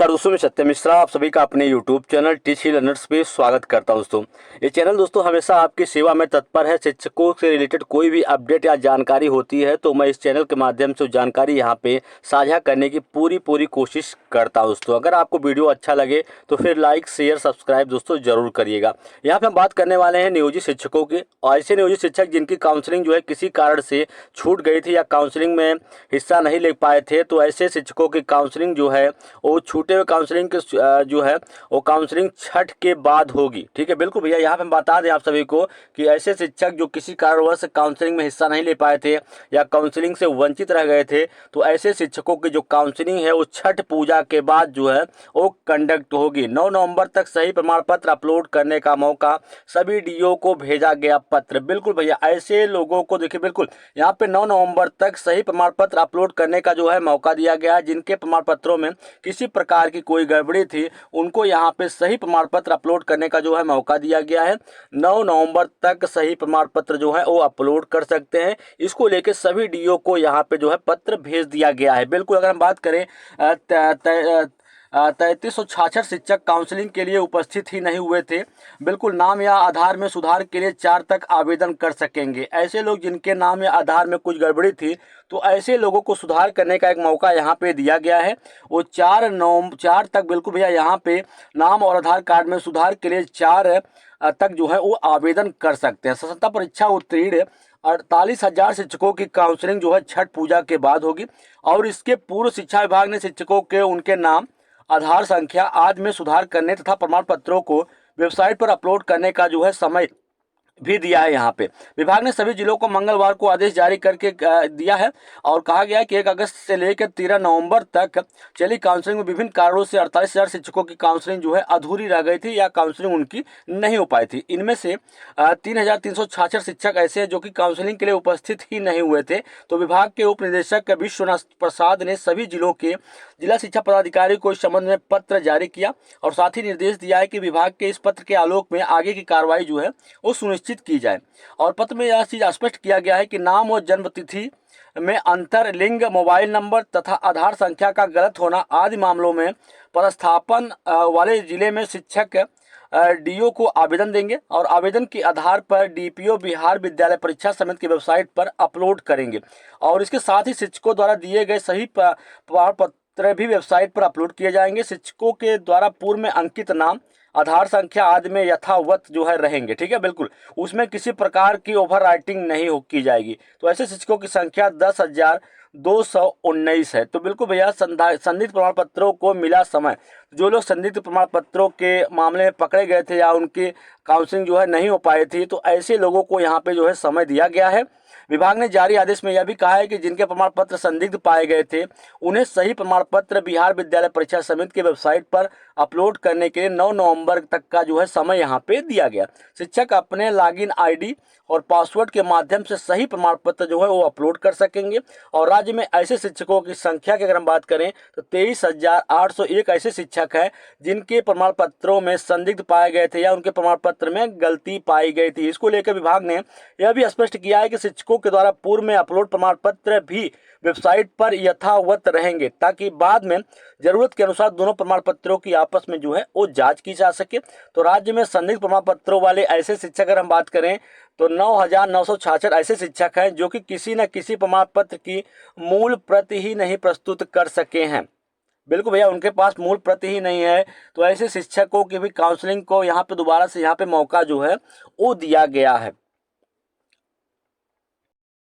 नमस्कार दोस्तों, मैं सत्यम मिश्रा आप सभी का अपने YouTube चैनल टीच ही लर्नर्स पे स्वागत करता हूं। दोस्तों ये चैनल दोस्तों हमेशा आपकी सेवा में तत्पर है। शिक्षकों से रिलेटेड कोई भी अपडेट या जानकारी होती है तो मैं इस चैनल के माध्यम से जानकारी यहां पे साझा करने की पूरी कोशिश करता हूं। दोस्तों अगर आपको वीडियो अच्छा लगे तो फिर लाइक शेयर सब्सक्राइब दोस्तों जरूर करिएगा। यहाँ पे हम बात करने वाले हैं नियोजित शिक्षकों की, और ऐसे नियोजित शिक्षक जिनकी काउंसलिंग जो है किसी कारण से छूट गई थी या काउंसलिंग में हिस्सा नहीं ले पाए थे, तो ऐसे शिक्षकों की काउंसलिंग जो है वो छूटे हुए काउंसलिंग के जो है वो काउंसलिंग छठ के बाद होगी। ठीक है, बिल्कुल भैया। यहाँ पे हम बता दें आप सभी को कि ऐसे शिक्षक जो किसी कारणवश काउंसलिंग में हिस्सा नहीं ले पाए थे या काउंसलिंग से वंचित रह गए थे, तो ऐसे शिक्षकों की जो काउंसलिंग है वो छठ पूजा के बाद जो है वो कंडक्ट होगी। 9 नवंबर तक सही प्रमाण पत्र अपलोड करने का मौका सभी डीओ को भेजा गया पत्र। बिल्कुल भैया, ऐसे लोगों को देखिए, बिल्कुल यहाँ पे 9 नवंबर तक सही प्रमाण पत्र अपलोड करने का जो है मौका दिया गया है। जिनके प्रमाण पत्रों में किसी प्रकार की कोई गड़बड़ी थी उनको यहाँ पे सही प्रमाण पत्र अपलोड करने का जो है मौका दिया गया है। 9 नवंबर तक सही प्रमाण पत्र जो है वो अपलोड कर सकते हैं। इसको लेकर सभी डीओ को यहाँ पे जो है पत्र भेज दिया गया है। बिल्कुल अगर हम बात करें 3366 शिक्षक काउंसलिंग के लिए उपस्थित ही नहीं हुए थे। बिल्कुल नाम या आधार में सुधार के लिए 4 तक आवेदन कर सकेंगे। ऐसे लोग जिनके नाम या आधार में कुछ गड़बड़ी थी तो ऐसे लोगों को सुधार करने का एक मौका यहाँ पे दिया गया है। वो 4 तक बिल्कुल भैया यहाँ पे नाम और आधार कार्ड में सुधार के लिए 4 तक जो है वो आवेदन कर सकते हैं। सतत परीक्षा उत्तीर्ण 48,000 शिक्षकों की काउंसलिंग जो है छठ पूजा के बाद होगी, और इसके पूर्व शिक्षा विभाग ने शिक्षकों के उनके नाम, आधार संख्या आदि में सुधार करने तथा प्रमाण पत्रों को वेबसाइट पर अपलोड करने का जो है समय भी दिया है। यहाँ पे विभाग ने सभी जिलों को मंगलवार को आदेश जारी करके दिया है और कहा गया है कि 1 अगस्त से लेकर 13 नवंबर तक चली काउंसलिंग में विभिन्न कारणों से 48,000 शिक्षकों की काउंसलिंग जो है अधूरी रह गई थी या काउंसलिंग उनकी नहीं हो पाई थी। इनमें से 3,366 शिक्षक ऐसे हैं जो कि काउंसलिंग के लिए उपस्थित ही नहीं हुए थे। तो विभाग के उप निदेशक विश्वनाथ प्रसाद ने सभी जिलों के जिला शिक्षा पदाधिकारी को इस संबंध में पत्र जारी किया और साथ ही निर्देश दिया है कि विभाग के इस पत्र के आलोक में आगे की कार्रवाई जो है वो सुनिश्चित की जाए। और पत्र में यह चीज स्पष्ट किया गया है कि नाम और जन्म तिथि में अंतर, लिंग, मोबाइल नंबर तथा आधार संख्या का गलत होना आदि मामलों में पदस्थापन वाले जिले में शिक्षक डीओ को आवेदन देंगे और आवेदन के आधार पर डीपीओ बिहार विद्यालय परीक्षा समिति की वेबसाइट पर अपलोड करेंगे। और इसके साथ ही शिक्षकों द्वारा दिए गए सही प्रमाण पत्र भी वेबसाइट पर अपलोड किए जाएंगे। शिक्षकों के द्वारा पूर्व में अंकित नाम, आधार संख्या आदि में यथावत जो है रहेंगे। ठीक है, बिल्कुल उसमें किसी प्रकार की ओवर राइटिंग नहीं की जाएगी। तो ऐसे शिक्षकों की संख्या 10,219 है। तो बिल्कुल भैया, संदिग्ध प्रमाण पत्रों को मिला समय, जो लोग संदिग्ध प्रमाण पत्रों के मामले में पकड़े गए थे या उनकी काउंसलिंग जो है नहीं हो पाई थी, तो ऐसे लोगों को यहाँ पे जो है समय दिया गया है। विभाग ने जारी आदेश में यह भी कहा है कि जिनके प्रमाण पत्र संदिग्ध पाए गए थे उन्हें सही प्रमाण पत्र बिहार विद्यालय परीक्षा समिति की वेबसाइट पर अपलोड करने के लिए 9 नवंबर तक का जो है समय यहाँ पे दिया गया। शिक्षक अपने लॉगिन आईडी और पासवर्ड के माध्यम से सही प्रमाण पत्र जो है वो अपलोड कर सकेंगे। और राज्य में ऐसे शिक्षकों की संख्या की अगर हम बात करें तो 23,801 ऐसे शिक्षक हैं जिनके प्रमाण पत्रों में संदिग्ध पाए गए थे या उनके प्रमाण पत्र में गलती पाई गई थी। इसको लेकर विभाग ने यह भी स्पष्ट किया है कि शिक्षकों के द्वारा पूर्व में अपलोड प्रमाण पत्र भी वेबसाइट पर यथावत रहेंगे, ताकि बाद में जरूरत के अनुसार दोनों प्रमाण पत्रों की आपस में जो है वो जांच की जा सके। तो राज्य में संदिग्ध प्रमाण पत्रों वाले ऐसे शिक्षक अगर हम बात करें तो 9,966 ऐसे शिक्षक हैं जो कि किसी न किसी प्रमाण पत्र की मूल प्रति ही नहीं प्रस्तुत कर सके हैं। बिल्कुल भैया, उनके पास मूल प्रति ही नहीं है। तो ऐसे शिक्षकों की भी काउंसलिंग को यहाँ पे दोबारा से यहाँ पे मौका जो है वो दिया गया है।